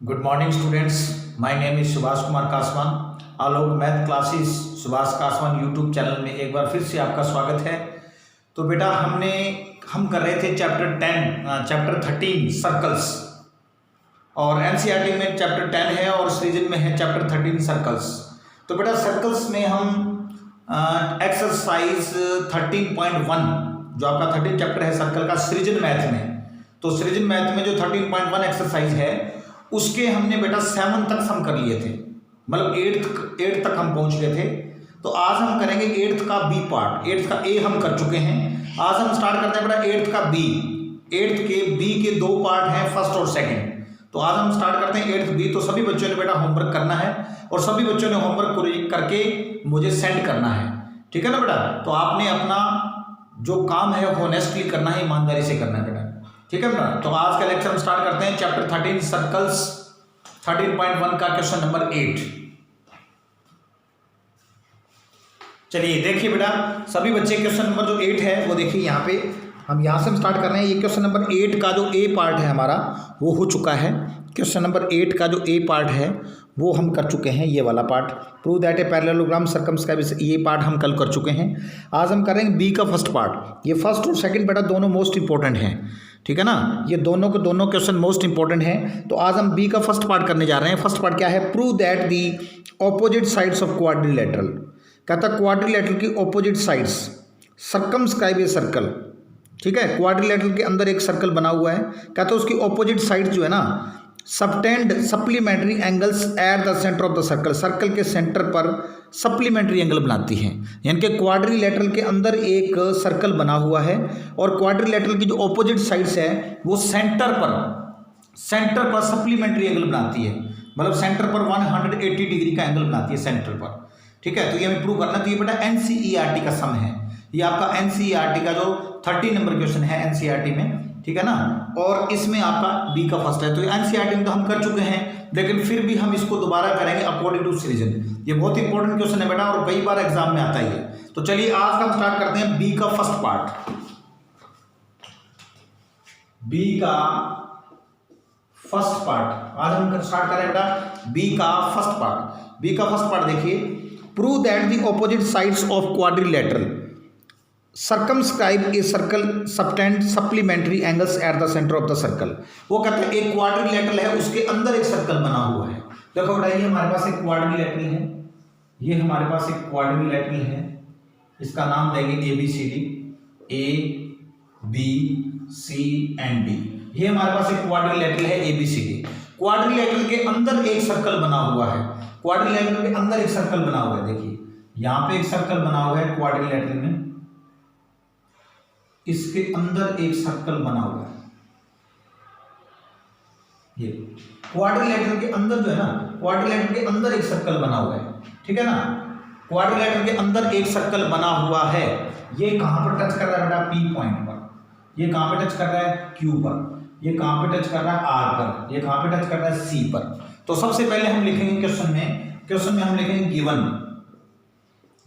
Good morning students, my name is Subhash Kumar Kaswan. Alok math classes Subhash Kaswan YouTube channel में एक बार फिर से आपका स्वागत है। तो बेटा हम कर रहे थे चैप्टर 13 सर्कल्स, और एनसीईआरटी में चैप्टर 10 है और सृजन में है चैप्टर 13 सर्कल्स। तो बेटा सर्कल्स में हम एक्सरसाइज 13.1 जो आपका 13 चैप्टर है सर्कल का सृजन मैथ में, तो सृजन मैथ में जो 13.1 एक्सरसाइज है उसके हमने बेटा 7 तक सम कर लिए थे, मतलब 8th तक हम पहुंच गए थे। तो आज हम करेंगे 8th का बी पार्ट। 8th का ए हम कर चुके हैं, आज हम स्टार्ट करते हैं बेटा 8th का बी। 8th के बी के 2 पार्ट हैं, फर्स्ट और सेकंड। तो आज हम स्टार्ट करते हैं 8th बी। तो सभी बच्चों ने बेटा होमवर्क करना है और सभी बच्चों ने होमवर्क करके मुझे सेंड करना है, ठीक है ना बेटा। तो आपने अपना जो काम है होनेस्टली करना है, ईमानदारी से करना है बेटा, ठीक है बेटा। तो आज का लेक्चर हम स्टार्ट करते हैं चैप्टर 13 सर्कल्स 13.1 का क्वेश्चन नंबर 8। चलिए देखिए बेटा सभी बच्चे क्वेश्चन नंबर जो 8 है वो देखिए यहाँ पे हम यहाँ से हम स्टार्ट कर रहे हैं। ये क्वेश्चन नंबर 8 का जो ए पार्ट है हमारा वो हो चुका है। क्वेश्चन नंबर 8 का जो ए पार्ट है वो हम कर चुके हैं, ये वाला part. Prove that a parallelogram circumscribe, ये पार्ट हम कल कर चुके हैं। आज हम करेंगे बी का फर्स्ट पार्ट। ये फर्स्ट और सेकंड बेटा दोनों मोस्ट इंपॉर्टेंट हैं, ठीक है ना। ये दोनों क्वेश्चन मोस्ट इंपॉर्टेंट हैं। तो आज हम बी का फर्स्ट पार्ट करने जा रहे हैं। फर्स्ट पार्ट क्या है? Prove that the opposite sides of quadrilateral. कहता है क्वाड्रिलेटरल की opposite sides circumscribe a circle, ठीक है। क्वाड्रिलेटरल के अंदर एक सर्कल बना हुआ है, कहता है उसकी ऑपोजिट साइड जो है ना subtend supplementary angles at the centre of the circle, circle के सेंटर पर सप्लीमेंट्री एंगल बनाती हैं। यानी कि क्वाड्रिलेटरल के अंदर एक सर्कल बना हुआ है और क्वाड्रिलेटरल की जो ऑपोजिट साइड्स है वो सेंटर पर सप्लीमेंट्री एंगल बनाती है, मतलब सेंटर पर 180 डिग्री का एंगल बनाती है सेंटर पर, ठीक है। तो ये हमें प्रूव करना। तो ये बेटा एनसीईआरटी का सम है, ये आपका एनसीईआरटी का जो 30 नंबर क्वेश्चन है एनसीईआरटी में, ठीक है ना। और इसमें आपका बी का फर्स्ट है। तो एनसीईआरटी में तो हम कर चुके हैं, लेकिन फिर भी हम इसको दोबारा करेंगे अकॉर्डिंग टू सृजन। ये बहुत इंपॉर्टेंट क्वेश्चन है बेटा और कई बार एग्जाम में आता ही है। तो चलिए आज हम स्टार्ट करते हैं बी का फर्स्ट पार्ट। बी का फर्स्ट पार्ट आज हम स्टार्ट करें बेटा बी का फर्स्ट पार्ट। बी का फर्स्ट पार्ट देखिए, prove that the opposite sides of quadrilateral circumscribe a circle subtend supplementary angles at the centre of the circle. वो कहते हैं एक क्वाड्रिलेटरल है, उसके अंदर एक सर्कल बना हुआ है। देखो बेटा ये हमारे पास एक क्वाड्रिलेटरल है, ये हमारे पास एक क्वाड्रिलेटरल है, इसका नाम देंगे ABCD, A B C and D। ये हमारे पास एक क्वाड्रिलेटरल है ABCD। क्वाड्रिलेटरल के अंदर एक सर्कल बना हुआ है, क्वाड्रिलेटरल के अंदर एक सर्कल बना हुआ है। देखिए यहाँ पे एक सर्कल बना हुआ है क्वाड्रिलेटरल में, इसके अंदर एक सर्कल बना हुआ है। ये क्वाड्रिलेटरल के अंदर जो है ना, क्वाड्रिलेटरल के अंदर एक सर्कल बना हुआ है, ठीक है ना। क्वाड्रिलेटरल के अंदर एक सर्कल बना हुआ है। ये कहां पर टच कर रहा है बेटा? P पॉइंट पर। ये कहां पे टच कर रहा है? Q पर। ये कहां पे टच कर रहा है? R पर। ये कहां पे टच कर रहा है? C पर। तो सबसे पहले हम लिखेंगे क्वेश्चन में हम लिखेंगे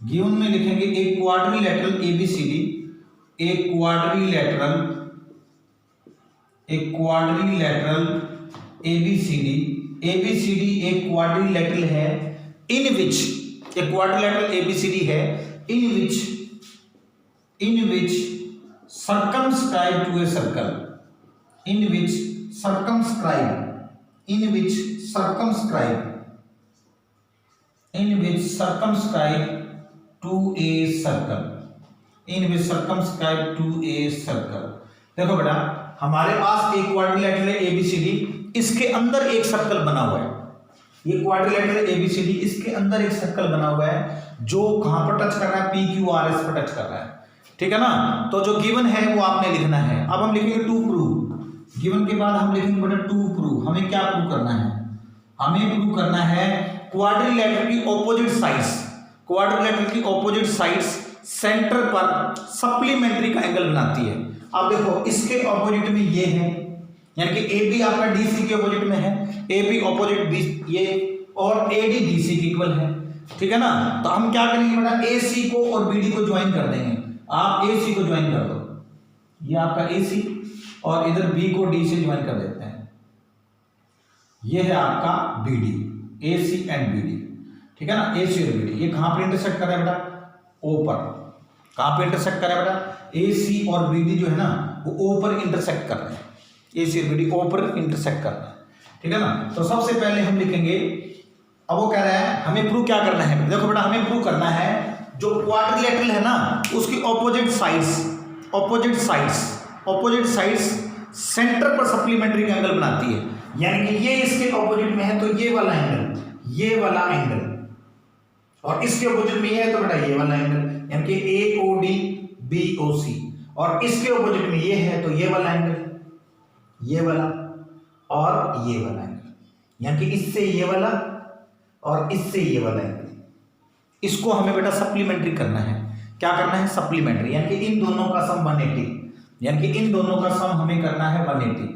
गिवन में लिखेंगे एक क्वाड्रिलेटरल ABCD, एक क्वाड्रिलेटरल ABCD एक क्वाड्रिलेटरल है इन विच, एक क्वाड्रिलेटरल ABCD है इन विच circumscribe to a circle, in which circumscribe to a circle। देखो बेटा हमारे पास एक क्वाड्रिलेटरल है ABCD, इसके अंदर एक सर्कल बना हुआ है। ये क्वाड्रिलेटरल ABCD, इसके अंदर एक सर्कल बना हुआ है जो कहां पर टच कर रहा है? PQRS पर टच कर रहा है, ठीक है ना। तो जो गिवन है वो आपने लिखना है। अब हम लिखेंगे टू प्रूव। गिवन के बाद हम लिखेंगे बेटा टू प्रूव। हमें क्या प्रूव करना है? हमें प्रूव करना है क्वाड्रिलेटरल की ऑपोजिट साइड्स सेंटर पर सप्लीमेंट्री का एंगल बनाती है। अब देखो इसके ऑपोजिट में ये है, यानी कि AB आपका DC के ऑपोजिट में है, AB ऑपोजिट B ये, और AD DC के इक्वल है, ठीक है ना। तो हम क्या करेंगे बेटा AC को और BD को ज्वाइन कर देंगे। आप AC को ज्वाइन कर दो, ये आपका AC, और इधर B को D से ज्वाइन कर देते हैं। ये है आपका BD, AC एंड BD, ठीक है ना, AC और BD। ये कहाँ पर इंटरसेक्ट कर रहा है बेटा? O पर। कहाँ पे इंटरसेक्ट कर रहा है बेटा? AC और BD जो है ना वो O पर इंटरसेक्ट कर रहे हैं, AC और BD O पर इंटरसेक्ट कर रहे हैं, ठीक है ना। तो सबसे पहले हम लिखेंगे, अब वो कह रहा है हमें प्रूव क्या करना है, देखो बेटा हमें प्रूव करना है जो क्वाड्रिलेटरल है ना उसकी ऑपोजिट साइड्स सेंटर पर सप्लीमेंट्री एंगल बनाती है, यानी कि ये इसके ऑपोजिट में है तो ये वाला एंगल, और इसके ऑपोजिट में ये है तो बेटा ये वाला एंगल, यानी कि AOD BOC, और इसके ऑपोजिट में ये है तो ये वाला एंगल, ये वाला और ये वाला एंगल, यानी कि इससे ये वाला और इससे ये वाला एंगल। इसको हमें बेटा सप्लीमेंट्री करना है। क्या करना है? सप्लीमेंट्री, यानी कि इन दोनों का सम 180, यानी कि इन दोनों का सम हमें करना है 180,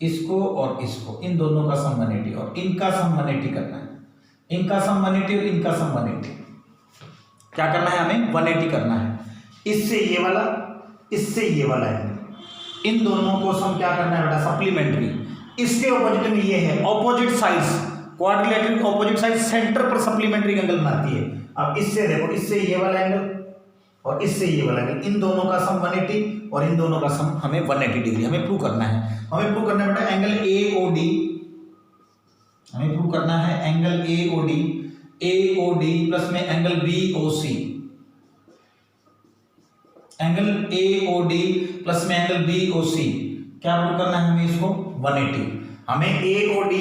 इसको और इसको, इन दोनों का सम 180 और इनका सम 180 करना है, इनका सम 180 और इनका सम 180। क्या करना है? हमें 180 करना है। इससे ये वाला, इससे ये वाला एंगल, इन दोनों को सम क्या करना है बेटा? सप्लीमेंट्री। इसके ऑपोजिट में ये है, opposite sides, quadrilateral opposite side centre पर सप्लीमेंट्री एंगल बनाती है। अब इससे देखो, इससे ये वाला एंगल और इससे ये वाला एंगल, इन दोनों का सम 180 और इन दोनों का सम हमें 180 डिग्री हमें प्रूव करना है। हमें प्रूव करना है बेटा एंगल AOD, हमें प्रूव करना है एंगल AOD प्लस में angle BOC, angle AOD plus में एंगल BOC। क्या प्रूव करना है हमें? इसको 180, हमें AOD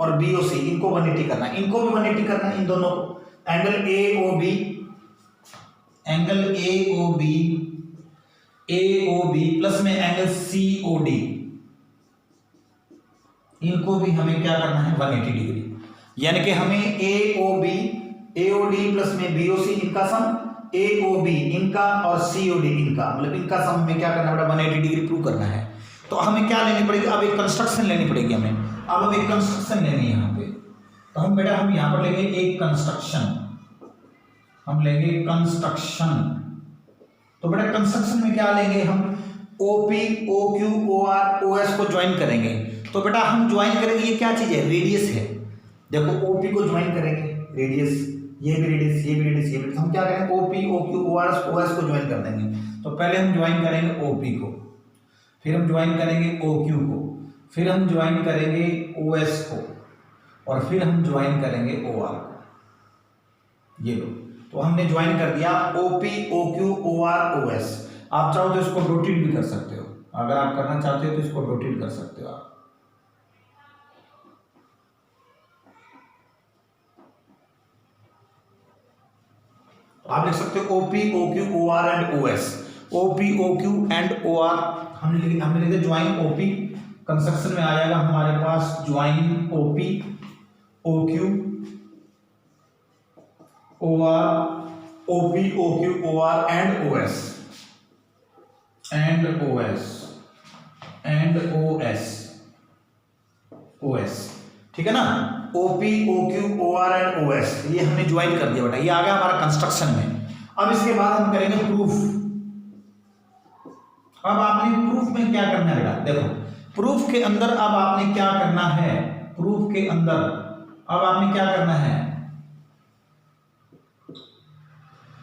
और BOC इनको 180 करना है, इनको भी 180 करना है, इन दोनों को। एंगल AOB प्लस में एंगल COD, इनको भी हमें क्या करना है? 180 डिग्री, यानी कि हमें AOD प्लस में BOC इनका सम, AOB इनका और COD इनका, मतलब इनका सम में क्या करना पड़ेगा? 180 डिग्री प्रूव करना है। तो हमें क्या लेनी पड़ेगी? अब एक कंस्ट्रक्शन लेनी पड़ेगी हमें। अब हम एक कंस्ट्रक्शन लेंगे यहाँ पे, तो हम बेटा हम यहाँ पर लेंगे एक कंस्ट्रक्शन, हम लेंगे कंस्ट्रक्शन। तो बेटा कंस्ट्रक्शन में क्या लेंगे हम? OP, OQ, OR, OS को ज्वाइन करेंगे। तो बेटा हम ज्वाइन करेंगे, ये क्या चीज है? रेडियस है। देखो OP को ज्वाइन करेंगे, रेडियस, ये भी रेडियस, ये भी रेडियस, ये भी। हम क्या करेंगे? OP, OQ, OS को ज्वाइन कर देंगे। तो पहले हम ज्वाइन करेंगे OP को, फिर हम ज्वाइन करेंगे OQ को, फिर हम ज्वाइन करेंगे OS को, और फिर हम ज्वाइन करेंगे OR को। ये लो, तो हमने ज्वाइन कर दिया OP, OQ, OR, OS। आप चाहो तो इसको डॉटेड भी कर सकते हो, अगर आप करना चाहते हो तो इसको डॉटेड कर सकते हो आप। आप लिख सकते हो OP, OQ, OR and OS। OP, OQ and OR हमने लिखा ज्वाइन OP। कंस्ट्रक्शन में आ जाएगा हमारे पास join OP, OQ, OR, OP, OQ, OR and OS and OS, ठीक है ना। OP, OQ, OR and OS ये हमने ज्वाइन कर दिया बेटा, ये आ गया हमारा कंस्ट्रक्शन में। अब इसके बाद हम करेंगे प्रूफ। अब आपने प्रूफ में क्या करना है बेटा? देखो प्रूफ के अंदर अब आपने क्या करना है? प्रूफ के अंदर अब आपने क्या करना है?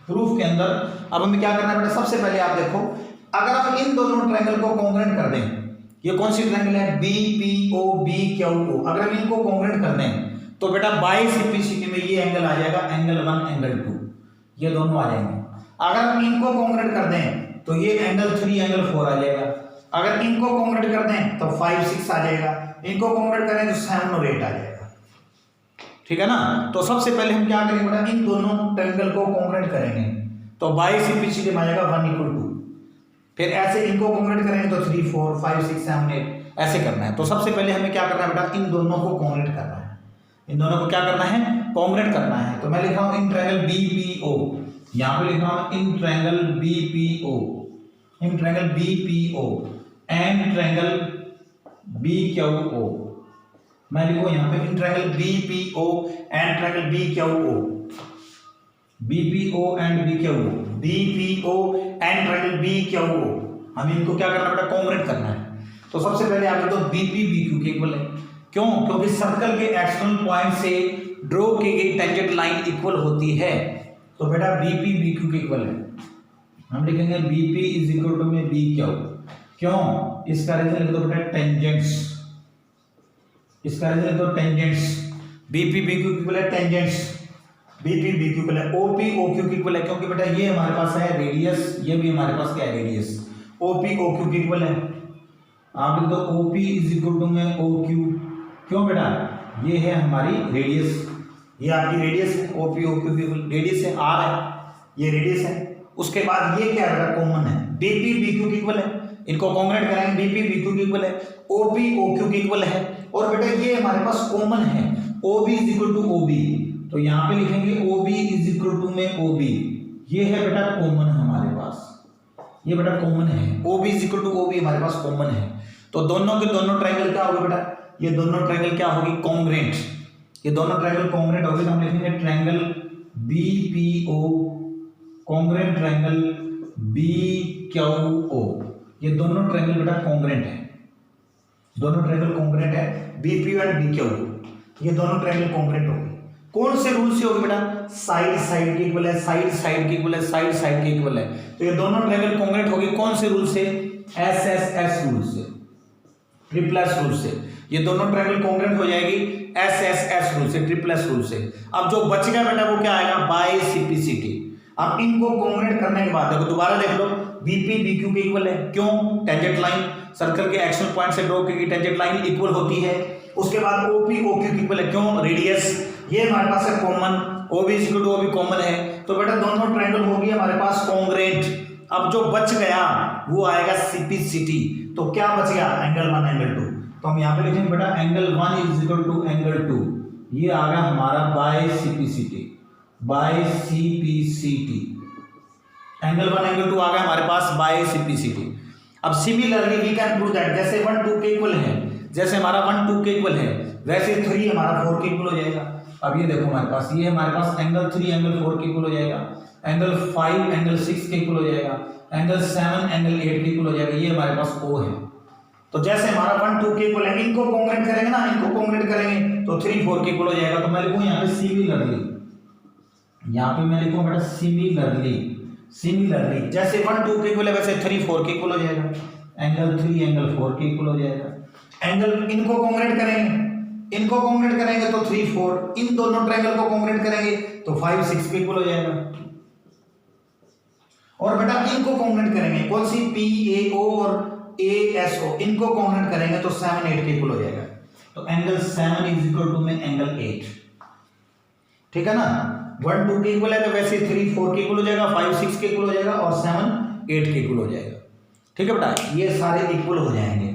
प्रूफ के अंदर अब हमें क्या करना है बेटा? सबसे पहले आप देखो, अगर हम इन दोनों ट्रायंगल को कॉन्ग्रुएंट कर दें, ये कौन सी ट्रायंगल है? BPO, BQO। अगर हम इनको कॉन्ग्रुएंट कर दें तो बेटा बाई सिंप्लिसिटी में ये एंगल आ जाएगा, एंगल 1, एंगल 2, ये दोनों आ जाएंगे। अगर हम इनको कॉन्ग्रुएंट कर दें तो ये एंगल 3, एंगल 4 आ जाएगा। अगर इनको कॉन्ग्रुएंट कर दें तो 5, 6 आ जाएगा। इनको कॉन्ग्रुएंट करें तो 7 और 8 आ जाएगा, ठीक है ना। तो सबसे पहले हम क्या करेंगे बेटा? इन दोनों ट्रायंगल को कॉन्ग्रुएंट करेंगे, तो बाई सिंप्लिसिटी में आ जाएगा 1 = 2। फिर ऐसे इनको कॉन्ग्रुएंट करेंगे तो 3, 4, 5, 6, 7, 8 ऐसे करना है। तो सबसे पहले हमें क्या करना है बेटा? इन दोनों को कॉन्ग्रुएंट करना है। इन दोनों को क्या करना है? कॉन्ग्रुएंट करना है। तो मैं लिख रहा हूं इन ट्रायंगल BPO, यहां पे लिख रहा हूं in triangle BPO, in triangle BPO and triangle BQO। मैं लिखूं यहां पे in triangle BPO and triangle BQO, BPO and BQO, BPO and triangle BQO। हमें इनको क्या करना बेटा? कॉन्ग्रुएंट करना है। तो सबसे पहले आप तो BP BQ के इक्वल है, क्यों? क्योंकि सर्कल के एक्सटर्नल पॉइंट से ड्रॉ की गई टेंजेंट लाइन इक्वल होती है। तो बेटा बीपी बीक्यू के इक्वल है, हम लिखेंगे बीपी इज इक्वल टू में बी क्यू। क्यों? इसका रीजन लिख दो बेटा टेंजेंट्स, इसका रीजन लिख दो टेंजेंट्स। बीपी बीक्यू के इक्वल है टेंजेंट्स, बीपी बीक्यू इक्वल है ओपी ओक्यू के इक्वल है, क्योंकि बेटा ये हमारे पास है रेडियस, ये भी हमारे पास क्या है रेडियस, ओपी ओक्यू के इक्वल है। आप लिख दो ओपी इज इक्वल टू में ओक्यू। क्यों बेटा? ये है हमारी रेडियस, ये आपकी रेडियस है, ओपी ओक्यू की रेडियस है, आर है, ये रेडियस है। उसके बाद ये क्या है बेटा कॉमन है, बीपी बीक्यू की इक्वल है, इनको कॉन्ग्रेट कराएंगे, बीपी बीक्यू की इक्वल है, ओपी ओक्यू की इक्वल है। और बेटा ये हमारे पास कॉमन है, ओबी इज इक्वल टू ओबी, तो यहाँ पे लिखेंगे ओबी इज इक्वल टू में ओबी, ये है बेटा कॉमन हमारे पास, ये बेटा कॉमन है, ओबी इज इक्वल टू ओबी हमारे पास कॉमन है। तो दोनों के दोनों ट्रायंगल क्या होगा बेटा, ये दोनों ट्रायंगल क्या होगी कॉन्ग्रेंट, ये दोनों ट्रायंगल कॉन्ग्रेंट होगी, तो हम लिखेंगे ट्रायंगल बीपीओ कॉन्ग्रेंट ट्रायंगल बीक्यूओ, ये दोनों ट्रायंगल बेटा कॉन्ग्रेंट है, दोनों ट्रायंगल कॉन्ग्रेंट है, बीपीओ एंड बीक्यू, ये दोनों ट्रायंगल कॉन्ग्रेंट होगी। कौन से रूल से होगी बेटा, साइड साइड के इक्वल है, साइड साइड के इक्वल है, साइड साइड के इक्वल है, तो ये दोनों ट्रायंगल कॉन्ग्रेंट होगी कौन से रूल से, एसएसएस रूल से, ट्रिपलेस रूल से, ये दोनों ट्रायंगल कॉन्ग्रेंट हो जाएगी एसएसएस रूल से, ट्रिपलेस रूल से। अब जो बच गया बेटा वो क्या आएगा, बाय सीपीसीटी। अब इनको कॉन्ग्रेंट करने के बाद देखो दोबारा देख लो, बीपी बीक्यू के इक्वल है, क्यों? टेंजेंट लाइन सर्कल के एक्शन पॉइंट से ड्रॉ की टेंजेंट लाइन इक्वल होती है। उसके बाद ओपी ओक्यू के इक्वल है, क्यों? रेडियस, ये हमारे पास है common, OB is equal to OB common है, तो बेटा दोनों ट्रायंगल होगी हमारे पास कॉन्ग्रेंट। अब जो बच गया वो आएगा सीपीसीटी, तो क्या बच गया, एंगल 1 एंगल 2, तो हम यहाँ पे लिखेंगे बेटा angle 1 is equal to angle 2, ये आ गया हमारा by CPCT, by CPCT, angle 1 angle 2 आ गया हमारे पास बाय सीपीसीटी। अब similarly we can prove that, जैसे 1 2 के इक्वल है, जैसे हमारा 1 2 के इक्वल है, वैसे 3 हमारा 4 के इक्वल हो जाएगा। अब ये देखो हमारे पास, ये हमारे पास एंगल 3 एंगल 4 के इक्वल हो जाएगा, एंगल 5 एंगल 6 के इक्वल हो जाएगा, एंगल 7 एंगल 8 के इक्वल हो जाएगा, ये हमारे पास O है। तो जैसे हमारा 1 2 के इक्वल है, इनको कॉन्ग्रेंट करेंगे ना, इनको कॉन्ग्रेंट करेंगे तो 3 4 के इक्वल हो जाएगा। तो मैं लिखूं यहाँ पे सिमिलरली, यहाँ पे मैं लिखूं बेटा सिमिलरली, सिमिलरली जैसे 1 2 के इक्वल है वैसे 3 4 के इक्वल हो जाएगा, एंगल 3 एंगल 4 के इक्वल हो जाएगा। एंगल इनको कॉन्ग्रेंट करेंगे, इनको कॉन्ग्रेंट करेंगे तो 3 4, इन दोनों ट्रायंगल को कॉन्ग्रेंट करेंगे तो 5 6 के इक्वल हो जाएगा। और बेटा इनको कॉन्ग्रेंट करेंगे, कौन सी, PAO और ASO, इनको कॉन्ग्रेंट करेंगे तो 7 8 के इक्वल हो जाएगा। तो एंगल 7 इज इक्वल टू में एंगल 8, ठीक है ना। 1 2 के इक्वल है तो वैसे 3 4 के इक्वल हो जाएगा, 5 6 के इक्वल हो जाएगा और 7 8 के इक्वल हो जाएगा, ठीक है बेटा। ये सारे इक्वल हो जाएंगे,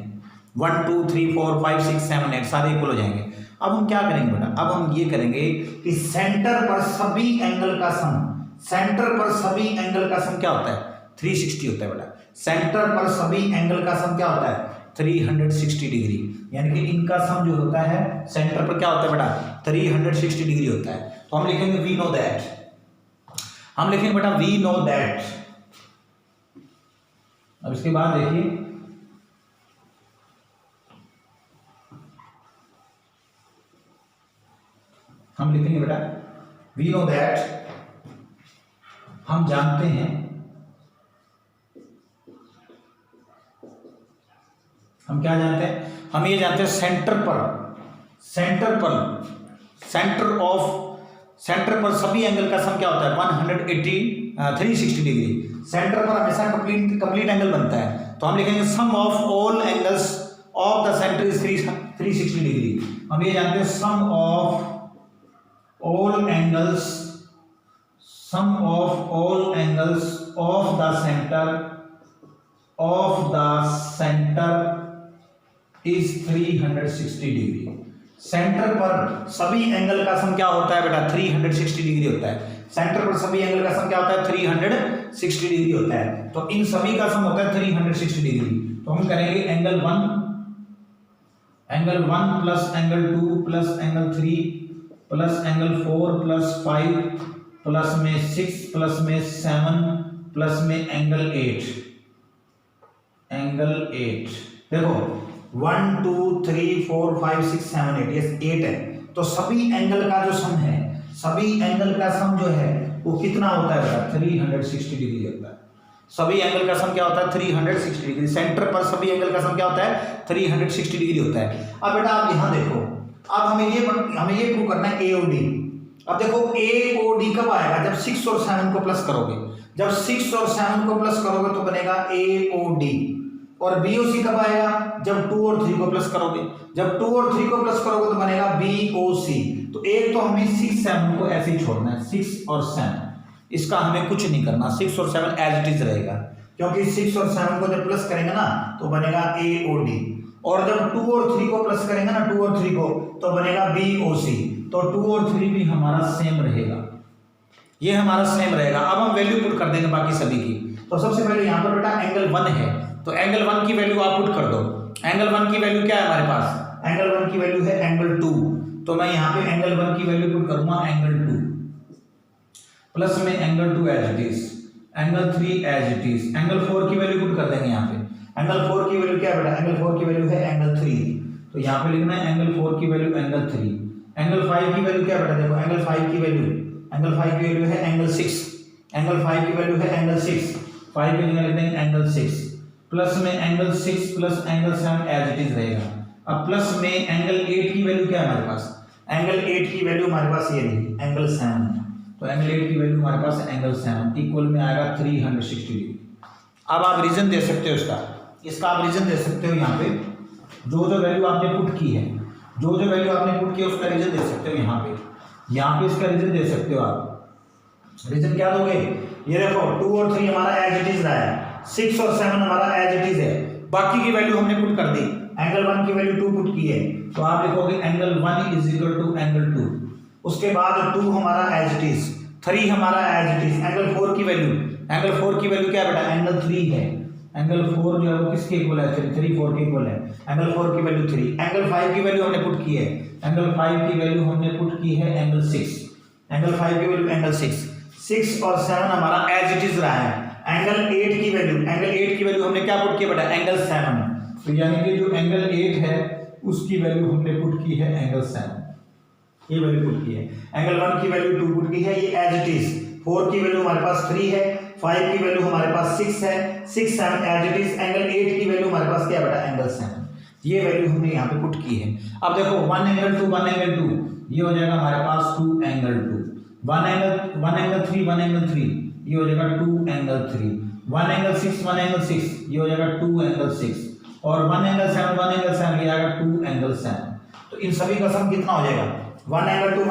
1 2 3 4 5 6 7 8 सारे इक्वल हो जाएंगे। अब हम क्या करेंगे बेटा, अब हम ये करेंगे कि सेंटर पर सभी एंगल का सम, सेंटर पर सभी एंगल का सम क्या होता है, 360 होता है बेटा। सेंटर पर सभी एंगल का सम क्या होता है, 360 डिग्री, यानी कि इनका सम जो होता है सेंटर पर क्या होता है बेटा, 360 डिग्री होता है। तो हम लिखेंगे वी नो दैट, हम लिखेंगे बेटा वी नो दैट। अब इसके बाद देखिए, हम लिखेंगे बेटा वी नो दैट, हम जानते हैं, हम क्या जानते हैं, हम ये जानते हैं सेंटर पर, सेंटर पर, सेंटर पर सभी एंगल का सम क्या होता है, 360 डिग्री। सेंटर पर हमेशा कंप्लीट एंगल बनता है, तो हम लिखेंगे sum of all angles of the centre is 360 degree. हम ये जानते हैं sum of all angles, sum of all angles of the center is 360 degree. Centre पर सभी एंगल का सम क्या होता है बेटा, 360 डिग्री होता है। सेंटर पर सभी एंगल का सम क्या होता है, 360 डिग्री होता है। तो इन सभी का सम होता है 360 डिग्री। तो हम करेंगे angle 1 plus angle 2 plus angle 3 plus angle 4 plus 5 plus में 6 प्लस में 7 प्लस में एंगल 8, एंगल 8। देखो 1 2 3 4 5 6 7 8, ये 8 है। तो सभी एंगल का जो सम है, सभी एंगल का सम जो है वो कितना होता है बेटा? 360 डिग्री होता है। सभी एंगल का सम क्या होता है? 360 डिग्री। सेंटर पर सभी एंगल का सम क्या होता है? 360 डिग्री होता है। अब बेटा आप यहाँ देखो, अब हमें ये प्रूव करना है ए और डी। अब देखो ए ओ डी कब आएगा? जब 6 और 7 को प्लस करोगे। जब 6 और 7 को प्लस करोगे तो बनेगा ए ओ डी। और बी ओ सी कब आएगा? जब 2 और 3 को प्लस करोगे। जब 2 और 3 को प्लस करोगे तो बनेगा बी ओ सी। तो एक तो हमें 6 7 को ऐसे ही छोड़ना है, 6 और 7, इसका हमें कुछ नहीं करना, 6 और 7 एज इट इज रहेगा, क्योंकि 6 और 7 को जब प्लस करेंगे ना तो बनेगा ए ओ डी। और जब 2 और 3 को प्लस करेंगे ना, 2 और 3 को, तो बनेगा बी ओ सी। तो 2 और 3 भी हमारा सेम रहेगा, ये हमारा सेम रहेगा। अब हम वैल्यू पुट कर देंगे बाकी सभी की। तो सबसे पहले यहाँ पर बेटा एंगल 1 है, तो एंगल 1 की वैल्यू आप पुट कर दो। एंगल 1 की वैल्यू क्या है हमारे पास? एंगल 1 की वैल्यू है एंगल 2। तो मैं यहाँ पे एंगल 1 की वैल्यू पुट करूंगा एंगल 2, प्लस में angle 2 as it is, angle 3 as it is. Angle 4 की वैल्यू पुट कर देंगे यहाँ पे। एंगल 4 की वैल्यू क्या है बेटा? एंगल 4 की वैल्यू है एंगल 3, तो यहाँ पे लिखना है एंगल 4 की वैल्यू एंगल 3। एंगल 5 की वैल्यू क्या बेटा? देखो एंगल 5 की वैल्यू है एंगल 6। एंगल 5 की वैल्यू है एंगल 6, 5 की जगह लिख देंगे एंगल 6, प्लस में angle 6 plus angle 7 as it is रहेगा। अब प्लस में एंगल 8 की वैल्यू क्या है हमारे पास? एंगल 8 की वैल्यू हमारे पास ये रही एंगल 7, तो एंगल 8 की वैल्यू हमारे पास एंगल 7 इक्वल में आएगा 360 डिग्री। अब आप रीजन दे सकते हो इसका आप रीजन दे सकते हो। यहाँ पे जो वैल्यू आपने पुट की है, जो वैल्यू आपने पुट की है उसका रीजन दे सकते हो। यहाँ पे इसका रीजन दे सकते हो आप। रीजन क्या दोगे? ये देखो 2 और 3 हमारा एज इट इज रहा है, 6 और 7 हमारा एज इट इज है, बाकी की वैल्यू हमने पुट कर दी। एंगल 1 की वैल्यू 2 पुट की है, तो आप लिखोगे angle 1 is equal to angle 2। उसके बाद 2 हमारा एज इट इज, 3 हमारा एज इट इज। एंगल 4 की वैल्यू क्या बेटा? एंगल 3 है। एंगल 4 जो है वो किसके इक्वल है? 3 4 के इक्वल है। एंगल 4 की वैल्यू 3। एंगल 5 की वैल्यू हमने पुट की है, एंगल 5 की वैल्यू हमने पुट की है एंगल 6। एंगल 5 की वैल्यू एंगल 6 और 7 हमारा एज इट इज रहा है। एंगल 8 की वैल्यू हमने क्या पुट किया बेटा? एंगल 7। तो यानी कि जो एंगल 8 है उसकी वैल्यू हमने पुट की है एंगल 7, ये वैल्यू पुट की है। एंगल 1 की वैल्यू 2 पुट की है, ये एज इट इज। 4 की वैल्यू हमारे पास 3 है, 5 की वैल्यू हमारे पास 6 है, 6 7 एज इट इज। एंगल 8 की वैल्यू हमारे पास क्या बेटा? एंगल 7, ये वैल्यू हमने यहाँ पे पुट की है। अब देखो 1 एंगल 2 ये हो जाएगा हमारे पास 2 एंगल 2। 1 एंगल 3 ये हो जाएगा 2 एंगल 3। 1 एंगल 6 ये हो जाएगा 2 एंगल 6। और 1 एंगल 7 ये आएगा 2 एंगल 7। तो इन सभी का सम कितना हो जाएगा? 1 एंगल 2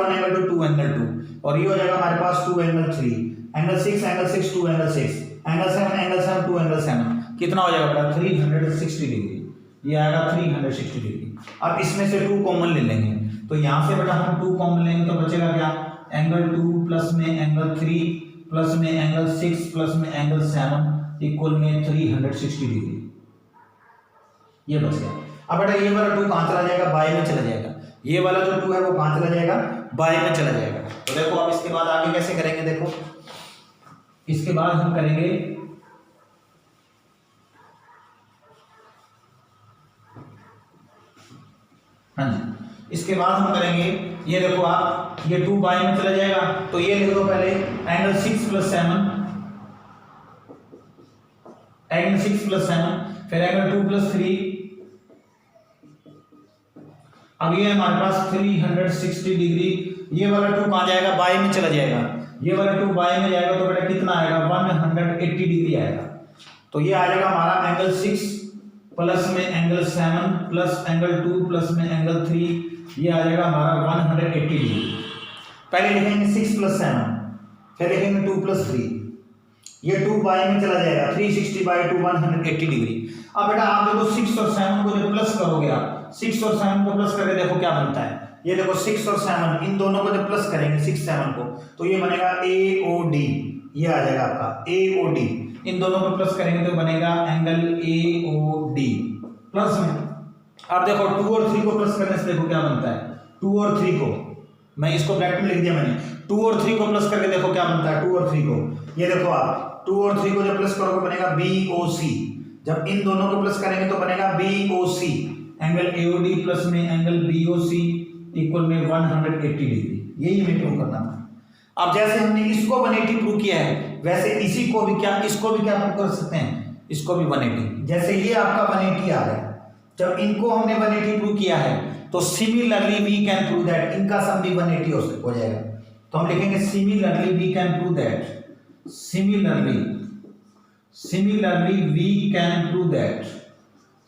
2 एंगल 2, और ये हो जाएगा हमारे पास 2 angle 3। Angle 6 2 angle 6, angle 7 2 angle 7, कितना हो जाएगा बेटा? 360 डिग्री, ये आएगा 360 डिग्री। अब इसमें से 2 कॉमन ले लेंगे, तो यहाँ से बेटा हम 2 कॉमन लेंगे तो बचेगा क्या? एंगल 2 प्लस में एंगल 3 प्लस में एंगल 6 प्लस में एंगल 7 इक्वल में 360 डिग्री, ये बच गया। अब बेटा ये वाला 2 कहाँ चला जाएगा? बाय में चला जाएगा। ये वाला जो 2 है वो कहाँ चला जाएगा? बाय में चला जाएगा। तो देखो अब इसके बाद आगे कैसे करेंगे? देखो इसके बाद हम करेंगे हाँ जी, इसके बाद हम करेंगे, ये देखो आप, ये 2 बाय में चला जाएगा, तो ये लिख दो पहले एंगल 6 प्लस 7, एंगल 6 प्लस 7, फिर एंगल 2 प्लस 3। अब ये हमारे पास 360 डिग्री। ये वाला 2 कहाँ जाएगा? बाय में चला जाएगा। ये वाला 2 बाय में जाएगा तो बेटा कितना आएगा? 180 डिग्री आएगा। तो ये आ जाएगा हमारा एंगल 6 प्लस में एंगल 7 प्लस एंगल 2 प्लस में एंगल 3, ये आ जाएगा हमारा 180 डिग्री। पहले लिखेंगे 6 प्लस 7, फिर लिखेंगे 2 प्लस 3, ये 2 बाय में चला जाएगा, 360 बाय 2 180 डिग्री। अब बेटा आप देखो 6 और 7 को जब प्लस करोगे, आप 6 और 7 को प्लस करके देखो क्या बनता है। ये देखो 6 और 7 इन दोनों को जब प्लस करेंगे 6 7 को, तो ये बनेगा AOD, ये आ जाएगा आपका AOD। इन दोनों को प्लस करेंगे तो बनेगा एंगल AOD प्लस में। अब देखो 2 और 3 को प्लस करने से देखो क्या बनता है। 2 और 3 को, मैं इसको ब्रैकेट में लिख दिया मैंने, 2 और 3 को प्लस करके देखो क्या बनता है। 2 और 3 को, ये देखो आप 2 और 3 को जब प्लस करोगे बनेगा BOC। जब इन दोनों को प्लस करेंगे तो बनेगा BOC, एंगल एओडी प्लस में एंगल बीओसी इक्वल में 180 डिग्री, यही हमें प्रूव करना था। अब जैसे हमने इसको 180 प्रूव किया है, वैसे इसी को भी क्या, इसको भी क्या प्रूव कर सकते हैं, इसको भी 180। जैसे ये आपका 180 आ गया, जब इनको हमने 180 प्रूव किया है तो similarly we can prove that इनका सम भी 180 हो जाएगा। तो हम लिखेंगे similarly we can prove that, similarly we can prove that,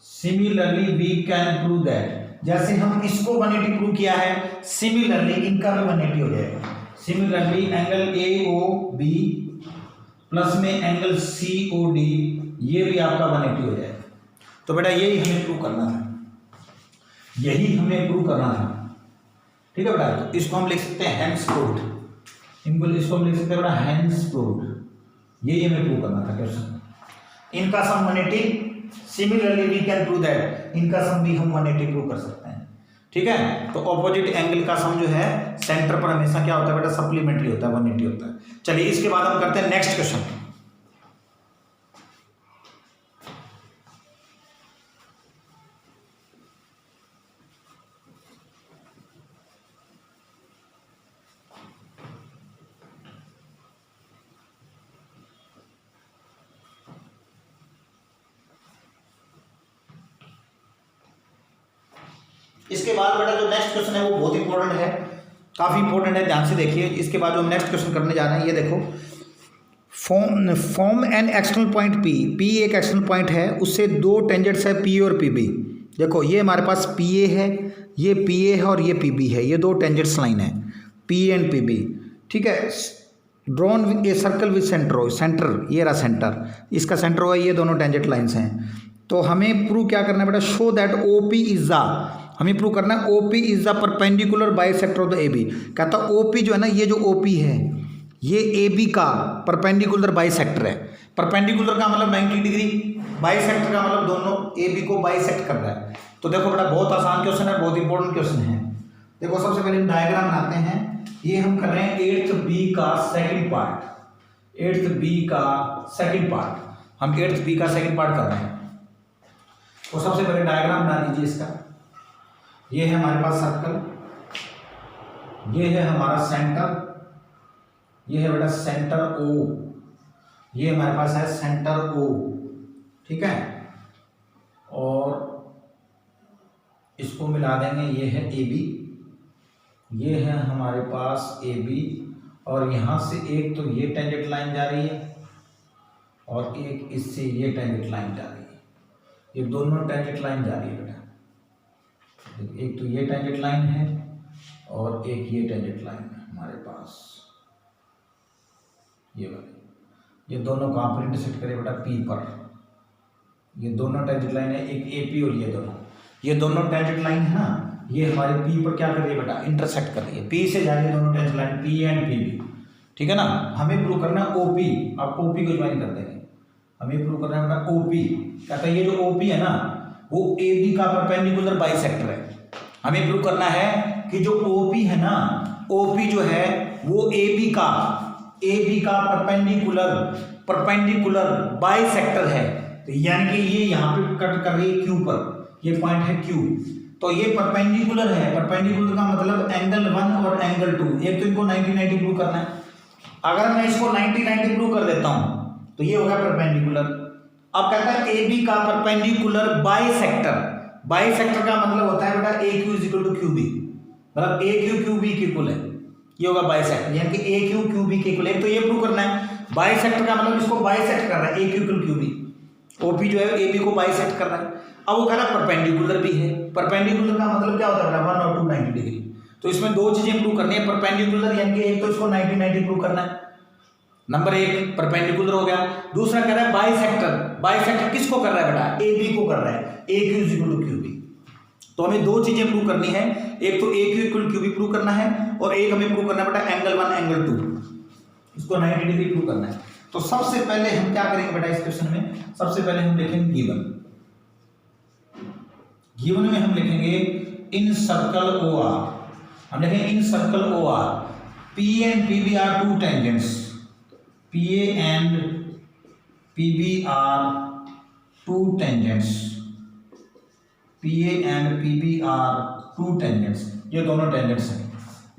similarly we can prove that. जैसे हम इसको 180 प्रूव किया है, सिमिलरली इनका भी 180 हो जाएगा। सिमिलरली एंगल AOB प्लस में एंगल COD, ये भी आपका 180 हो जाएगा। तो बेटा यही हमें प्रूव करना था, यही हमें प्रूव करना था, ठीक है बेटा। तो इसको हम लिख सकते हैं हेंस प्रूव्ड, इसको हम लिख सकते हैं बेटा हेंस प्रूव्ड, यही हमें प्रूव करना था क्वेश्चन। इनका sum 180, similarly we can prove that इनका सम भी हम 180 प्रूव कर सकते हैं, ठीक है। तो ऑपोजिट एंगल का सम जो है सेंटर पर हमेशा क्या होता है बेटा, सप्लीमेंट्री होता है, 180 होता है। चलिए इसके बाद हम करते हैं नेक्स्ट क्वेश्चन। इसके बाद बेटा जो नेक्स्ट क्वेश्चन है वो बहुत इंपॉर्टेंट है, काफी इंपॉर्टेंट है, ध्यान से देखिए। इसके बाद जो हम नेक्स्ट क्वेश्चन करने जा रहे हैं, ये देखो, form an external point P एक एक्सटर्नल पॉइंट है, उससे दो टेंजेंट्स है P और PB। देखो ये हमारे पास PA है, ये PA है और ये PB है, ये दो टेंजेंट्स लाइन है P एंड PB, ठीक है। Drawn a circle with centre, ये रहा सेंटर, इसका सेंटर हुआ, ये दोनों टेंजेंट लाइन्स हैं। तो हमें प्रूव क्या करना है बेटा, show that OP is the, हमें प्रूव करना है OP is the perpendicular bisector of the AB। कहता OP जो है ना, ये जो OP है ये AB का परपेंडिकुलर बाइसेक्टर है। परपेंडिकुलर का मतलब 90 डिग्री, बाइसेक्टर का मतलब दोनों AB को बाइसेक्ट कर रहा है। तो देखो बेटा बहुत आसान क्वेश्चन है, बहुत इंपॉर्टेंट क्वेश्चन है। देखो सबसे पहले हम डायग्राम बनाते हैं, ये हम कर रहे हैं 8th B का सेकंड पार्ट, 8th B का सेकंड पार्ट, हम 8th B का सेकंड पार्ट कर रहे हैं। तो सबसे पहले डायग्राम बना लीजिए इसका। ये है हमारे पास सर्कल, ये है हमारा सेंटर, ये है बेटा सेंटर O, ये हमारे पास है सेंटर O, ठीक है। और इसको मिला देंगे, ये है AB, ये है हमारे पास AB, और यहाँ से एक तो ये टेंजेंट लाइन जा रही है और एक इससे ये टेंजेंट लाइन जा रही है, ये दोनों टेंजेंट लाइन जा रही है बेटा। एक तो ये टेंजेंट लाइन है और एक ये टेंजेंट लाइन है हमारे पास, ये वाली, ये दोनों कहाँ पर इंटरसेक्ट करे बेटा, P पर। ये दोनों टेंजेंट लाइन है, एक AP और ये दोनों टेंजेंट लाइन है ना, ये हमारे P पर क्या कर रही है बेटा, इंटरसेक्ट कर रही है। P से जा रही है दोनों tangent line P and PB, ठीक है ना। हमें प्रूव करना है OP, आप OP को ज्वाइन कर देंगे, हमें प्रूव करना है बेटा OP। कहता है ये जो OP है ना वो AB का परपेंडिकुलर बाइसेक्टर है। हमें प्रूव करना है कि जो OP है ना, OP जो है वो AB का परपेंडिकुलर बाइसेक्टर है। तो यानी कि ये यहाँ पे कट कर रही है Q पर, ये पॉइंट है Q, तो ये परपेंडिकुलर है। परपेंडिकुलर का मतलब एंगल 1 और एंगल 2, एक तो इनको 90-90 प्रूव करना है। अगर मैं इसको 90-90 प्रूव कर देता हूँ तो ये होगा परपेंडिकुलर। अब कहता है AB का परपेंडिकुलर बाइसेक्टर का मतलब होता है बेटा AQ is equal to QB, मतलब AQ QB के इक्वल है, ये होगा बाइसेक्टर, यानी कि AQ QB के इक्वल है। तो ये प्रूव करना है, बाइसेक्टर का मतलब इसको बाइसेक्ट कर रहा है, AQ इक्वल QB, OP जो है AB को बाइसेक्ट कर रहा है। अब वो कह रहा है परपेंडिकुलर भी है, परपेंडिकुलर का मतलब क्या होता है बेटा, 1 और 2 90 डिग्री। तो इसमें दो चीजें प्रूव करनी है, परपेंडिकुलर यानी कि एक तो इसको 90-90 प्रूव करना है, नंबर 1 परपेंडिकुलर हो गया। दूसरा कह रहा है बाइसेक्टर किसको कर रहा है बेटा, AB को कर रहा है, AQ is equal to QB। तो हमें दो चीजें प्रूव करनी है, एक तो AQ इक्वल QB प्रूव करना है और एक हमें प्रूव करना है बेटा एंगल 1 एंगल 2, इसको 90 डिग्री प्रूव करना है। तो सबसे पहले हम क्या करेंगे बेटा इस क्वेश्चन में, सबसे पहले हम लिखेंगे गिवन में हम लिखेंगे इन सर्कल OR, हम लिखेंगे in circle OR P and PB are two tangents, PA and PB are two tangents, P A and P B are two tangents, ये दोनों टेंजेंट्स हैं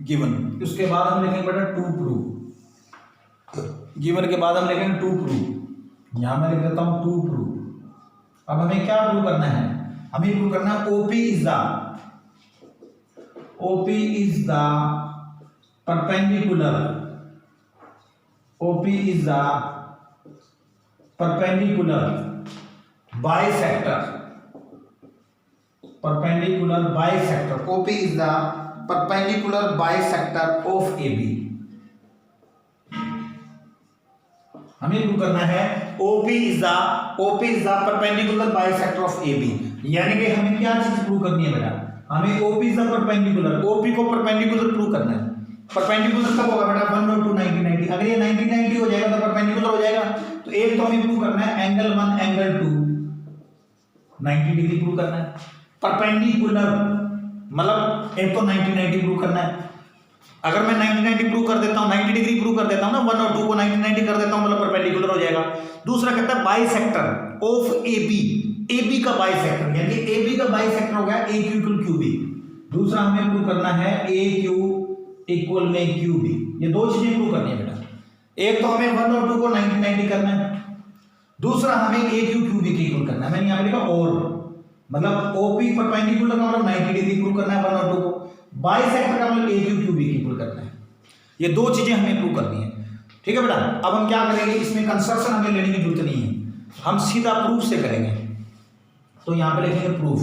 गिवन। उसके बाद हम लिखेंगे बेटा टू प्रूव, गिवन के बाद हम लिखेंगे टू प्रूव, यहां मैं लिख देता हूं टू प्रूव। अब हमें क्या प्रूव करना है, हमें प्रूव करना है OP is the perpendicular, OP is the perpendicular bisector, perpendicular bisector, OP is the perpendicular bisector of A B. हमें प्रूव करना है OP is the perpendicular bisector of A B, यानी कि हमें क्या चीज प्रूव करनी है बेटा, हमें OP is the perpendicular, OP को परपेंडिकुलर प्रूव करना है। परपेंडिकुलर कब होगा बेटा, 1 और 2 90 90, अगर ये 90 90 हो जाएगा तो परपेंडिकुलर हो जाएगा। तो एक तो हमें प्रूव करना है एंगल 1 एंगल 2 90 डिग्री प्रूव करना है। परपेंडिकुलर मतलब एक तो 90 90 प्रूव करना है। अगर मैं 90 90 प्रूव कर देता हूं, 90 डिग्री प्रूव कर देता हूं ना, 1 और 2 को 90 90 कर देता हूं, मतलब परपेंडिकुलर हो जाएगा। दूसरा कहता है bisector of A B, A B का बाइसेक्टर, यानी ए बी का बाइसेक्टर हो गया A Q equal Q B. दूसरा हमें प्रूव करना है ए क्यू इक्वल में क्यू बी, ये दो चीजें प्रूव करनी है बेटा। एक तो हमें 1 और 2 को 90 90 करना है, दूसरा हमें ए क्यू क्यू बी के इक्वल करना है। मैंने यहां पे लिखा और, मतलब ओपी परपेंडिकुलर का मतलब 90 डिग्री प्रूव करना है 1 और 2 को, बाइसेक्टर का मतलब ए क्यू क्यू बी के इक्वल करना है। ये दो चीजें हमें प्रूव करनी है, ठीक है बेटा। अब हम क्या करेंगे, इसमें कंस्ट्रक्शन हमें लेने की जरूरत नहीं है, हम सीधा प्रूफ से करेंगे। तो यहां पे लिखेंगे प्रूफ।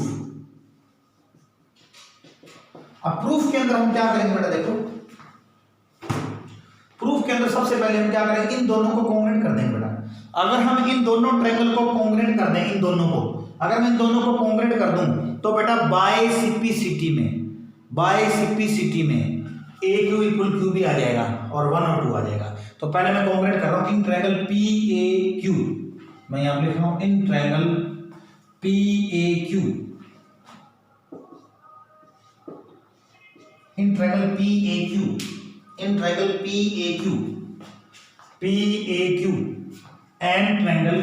अब प्रूफ के अंदर हम क्या करेंगे बेटा, देखो प्रूफ के अंदर सबसे पहले हम क्या करेंगे, इन दोनों को कॉन्ग्रुएंट कर देंगे बेटा। अगर हम इन दोनों ट्रायंगल को कॉन्ग्रुएंट कर दें, इन दोनों को अगर मैं इन दोनों को कॉन्ग्रुएंट कर दूं तो बेटा बाइसिपिसिटी में ए क्यू इक्वल क्यू भी आ जाएगा और 1 और 2 आ जाएगा। तो पहले मैं कॉन्ग्रुएंट कर रहा हूं in triangle P A Q, मैं यहां पे लिख रहा हूं in triangle P A Q, in triangle P A Q, in triangle P A Q, P A Q and triangle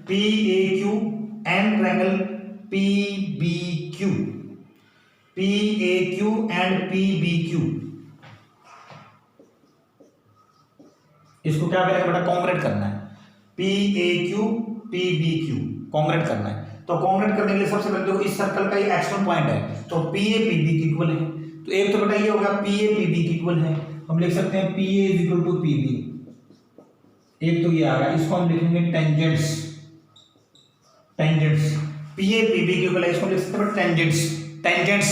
P A Q and triangle P B Q, P A Q and P B Q, इसको क्या करेंगे बेटा, congruent करना है। P A Q P B Q congruent करना है। तो congruent करने के लिए सबसे पहले देखो इस सर्कल का ये एक्स1 पॉइंट है, तो पी ए पी बी के इक्वल है। तो एक तो बेटा ये होगा पी ए पी बी के इक्वल है, हम लिख सकते हैं P A is equal to P B. एक तो ये आ गया, इसको हम लिखेंगे tangents, tangents P A P B के इक्वल है, इसको लिख सकते हैं tangents, tangents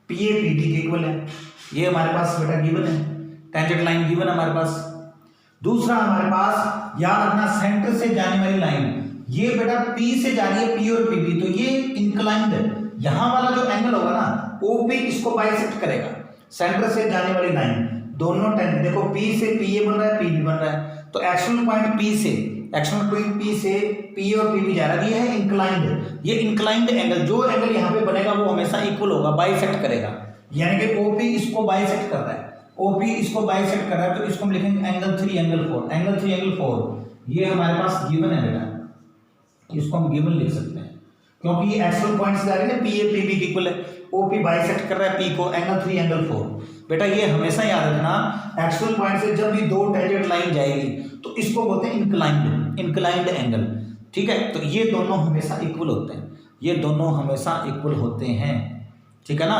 P A P B के इक्वल है। ये हमारे पास बेटा गिवन है, टेंजेंट लाइन गिवन है हमारे पास। दूसरा हमारे पास याद रखना सेंटर से जाने वाली लाइन, ये बेटा P से जा रही है P और PB, तो ये इंक्लाइंड है। यहां वाला जो एंगल होगा ना OP इसको बाइसेक्ट करेगा, सेंटर से जाने वाली लाइन दोनों टेंजेंट देखो P से PA बन रहा है PB बन रहा है, तो एक्शनल पॉइंट P से P और PB जा रहा है, ये है इंक्लाइंड। ये इंक्लाइंड एंगल, जो एंगल यहाँ पे बनेगा वो हमेशा इक्वल होगा, बाइसेक्ट करेगा, यानी कि OP इसको बाइसेक्ट कर रहा है, OP इसको बाइसेक्ट कर रहा है, तो इसको हम लिखेंगे एंगल 3 एंगल 4, एंगल 3 एंगल 4 ये हमारे पास गिवन है बेटा, इसको हम गिवन लिख सकते हैं क्योंकि ये एक्चुअल पॉइंट्स जा रहे हैं P A P B equal है, OP बाइसेक्ट कर रहा है P को, एंगल 3 एंगल 4। बेटा ये हमेशा याद रखना, एक्चुअल पॉइंट से जब भी दो टेंजेंट लाइन जाएगी तो इसको बोलते हैं इंक्लाइंड, इंक्लाइंड एंगल, ठीक है। तो ये दोनों हमेशा इक्वल होते हैं, ये दोनों हमेशा इक्वल होते हैं, ठीक है ना।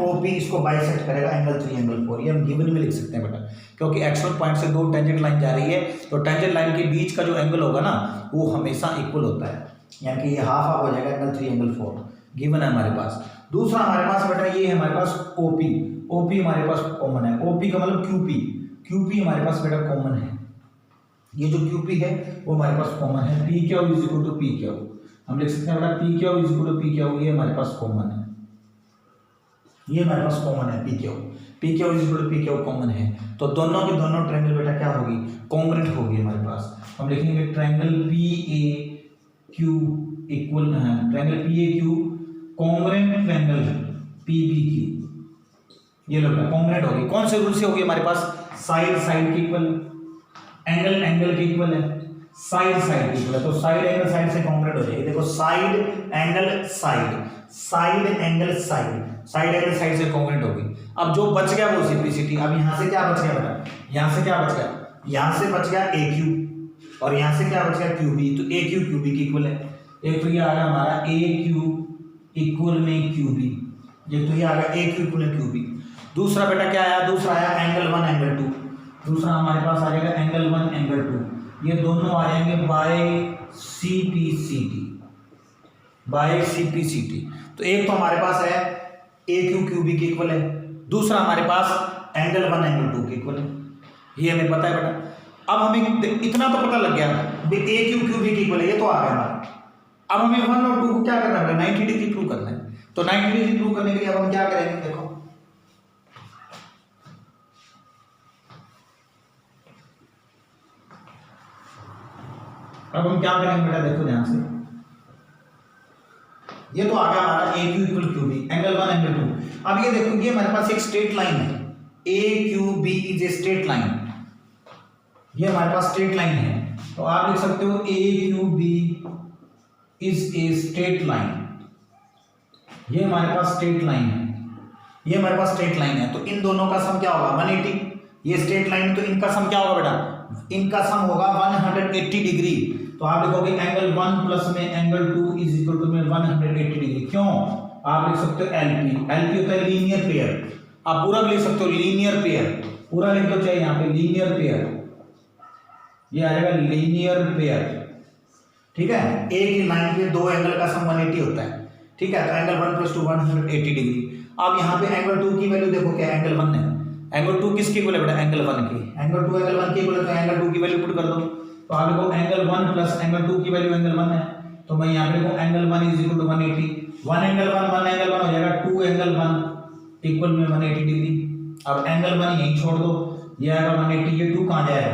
OP इसको बाइसेक्ट करेगा एंगल 3 एंगल 4, ये हम गिवन में लिख सकते हैं बेटा, क्योंकि एक्चुअल पॉइंट से दो टेंजेंट लाइन जा रही है तो टेंजेंट लाइन के बीच का जो एंगल होगा ना वो हमेशा इक्वल होता है, यानी कि ये हाफ हाफ हो जाएगा, एंगल 3 एंगल 4 गिवन है हमारे पास। दूसरा हमारे पास बेटा ये है हमारे पास OP हमारे पास कॉमन है, OP का मतलब QP हमारे पास बेटा कॉमन है, ये जो QP है वो हमारे पास कॉमन है, PQ is equal to PQ, हम लिख सकते हैं बेटा PQ is equal to PQ, ये हमारे पास कॉमन है, ये हमारे पास कॉमन है PQ is equal to PQ common है। तो दोनों की दोनों ट्रायंगल बेटा क्या होगी, कॉन्ग्रुएंट होगी हमारे पास। हम लिखेंगे triangle PAQ equal triangle PAQ congruent triangle PBQ, ये लोग कॉन्ग्रुएंट होगी। कौन से रूल से होगी हमारे पास, साइड के इक्वल, एंगल के इक्वल है, साइड साइड इक्वल है, तो साइड एंगल साइड से कॉन्ग्रेट हो जाएगी। देखो side angle side, side angle side, side angle side से कॉन्ग्रेट होगी। अब जो बच गया वो सिंप्लिसिटी। अब यहां से क्या बच गया बेटा, यहां से क्या बच गया, यहां से बच गया ए क्यू और यहां से क्या बच गया क्यू बी, तो ए क्यू क्यू बी के इक्वल है। एक तो ये आ गया हमारा ए क्यू इक्वल में क्यू बी, ये तो ये आ गया ए क्यू इक्वल में क्यू बी। दूसरा बेटा क्या आया, दूसरा आया एंगल 1 एंगल 2, दूसरा हमारे पास आ जाएगा एंगल 1 एंगल 2, ये दोनों आ जाएंगे by C P C T, by C P C T. तो एक तो हमारे पास है ए क्यू क्यू बी के इक्वल है, दूसरा हमारे पास एंगल 1 एंगल 2 के इक्वल है, ये हमें पता है बेटा। अब हमें इतना तो पता लग गया ए क्यू क्यू बी के इक्वल है, ये तो आ गया हमारा। अब हमें 1 और 2 को क्या करना है, 90 डिग्री प्रूव करना है। तो 90 डिग्री प्रूव करने के लिए अब हम क्या करेंगे, देखो अब हम क्या करेंगे बेटा, देखो ध्यान से, ये तो आ गया हमारा A Q equal Q B, angle 1 angle 2। अब ये देखो, ये हमारे पास एक स्ट्रेट लाइन है, A Q B is a straight line, ये हमारे पास स्ट्रेट लाइन है। तो आप लिख सकते हो A Q B is a straight line, ये हमारे पास स्ट्रेट लाइन है, ये हमारे पास स्ट्रेट लाइन है। तो इन दोनों का सम क्या होगा, 180। ये स्ट्रेट लाइन, तो इनका सम क्या होगा बेटा, इनका सम होगा 180 डिग्री। तो आप लिखोगे एंगल 1 प्लस में एंगल 2 इज इक्वल टू में 180 डिग्री। क्यों, आप लिख सकते हो एलपी, एलपी होता है लीनियर पेयर, आप पूरा भी लिख सकते हो लीनियर पेयर, पूरा लिख दो चाहे यहाँ पे लीनियर पेयर, ये आ जाएगा लीनियर पेयर, ठीक है। एक ही लाइन पे दो एंगल का सम 180 होता है, ठीक है। तो एंगल 1 प्लस 2 180 डिग्री। अब यहाँ पे एंगल 2 की वैल्यू देखो क्या, एंगल 1 है, एंगल 2 किसके इक्वल है बेटा, एंगल 1 की, एंगल 2 एंगल 1 के इक्वल है, तो एंगल 2 की वैल्यू पुट कर दो। तो आप देखो एंगल 1 प्लस एंगल 2 की वैल्यू एंगल 1 है, तो मैं यहाँ पे देखो angle 1 is equal to 180, 1 angle 1 हो जाएगा 2 एंगल 1 इक्वल में 180 डिग्री। अब एंगल 1 यहीं छोड़ दो, ये आएगा 180, ये 2 कहाँ जाएगा,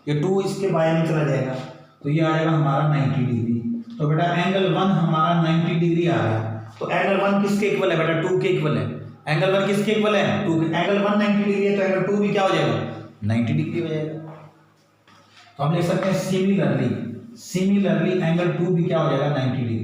ये 2 इसके बाएं में चला जाएगा, तो ये आएगा हमारा 90 डिग्री। तो बेटा एंगल 1 हमारा 90 डिग्री आ गया। तो एंगल 1 किसके इक्वल है बेटा, 2 के इक्वल है। एंगल 1 किसके इक्वल है, 2 के। एंगल 1 90 डिग्री है, तो एंगल 2 भी क्या हो जाएगा, 90 डिग्री हो जाएगा। तो हम लिख सकते हैं सिमिलरली, सिमिलरली एंगल 2 भी क्या हो जाएगा, 90 डिग्री।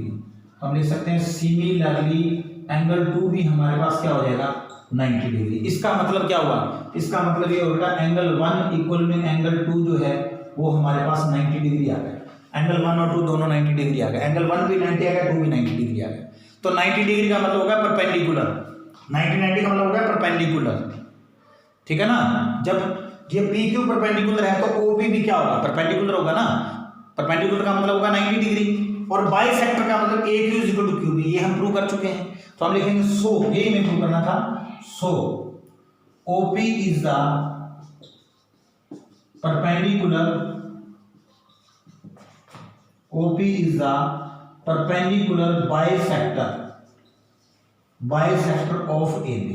तो हम लिख सकते हैं सिमिलरली एंगल 2 भी हमारे पास क्या हो जाएगा, 90 डिग्री। इसका मतलब क्या हुआ, इसका मतलब ये होगा एंगल 1 इक्वल में एंगल 2 जो है वो हमारे पास 90 डिग्री आ गया। एंगल 1 और 2 दोनों 90 डिग्री आ गए, एंगल 1 भी 90 आ गया, 2 भी 90 डिग्री आ गया। तो 90 डिग्री का मतलब होगा परपेंडिकुलर, 90 का मतलब होगा परपेंडिकुलर, ठीक है ना। जब ये पी क्यू परपेंडिकुलर है तो ओ पी भी क्या होगा, परपेंडिकुलर होगा ना। परपेंडिकुलर का मतलब होगा 90 डिग्री, और बाइसेक्टर का मतलब A Q is equal to Q B, ये हम प्रूव कर चुके हैं। तो हम लिखेंगे सो, यही हमें प्रूव करना था, सो OP is the perpendicular, OP is the perpendicular bisector of AB,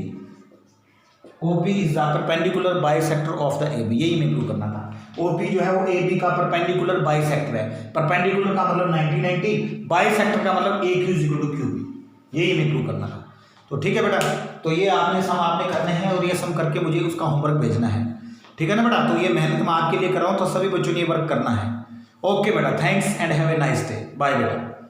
OP is the perpendicular bisector of the AB, यही मैं प्रूव करना था। OP जो है वो AB का परपेंडिकुलर बाइसेक्टर है, परपेंडिकुलर का मतलब 90, बाइसेक्टर का मतलब AQ is equal to QB, यही मैं प्रूव करना था। तो ठीक है बेटा, तो ये आपने सम आपने करने हैं और ये सम करके मुझे उसका होमवर्क भेजना है, ठीक है ना बेटा। तो ये मेहनत मैं आपके लिए कर रहा हूँ, तो सभी बच्चों ने ये वर्क करना है। ओके बेटा, thanks and have a nice day, bye बेटा।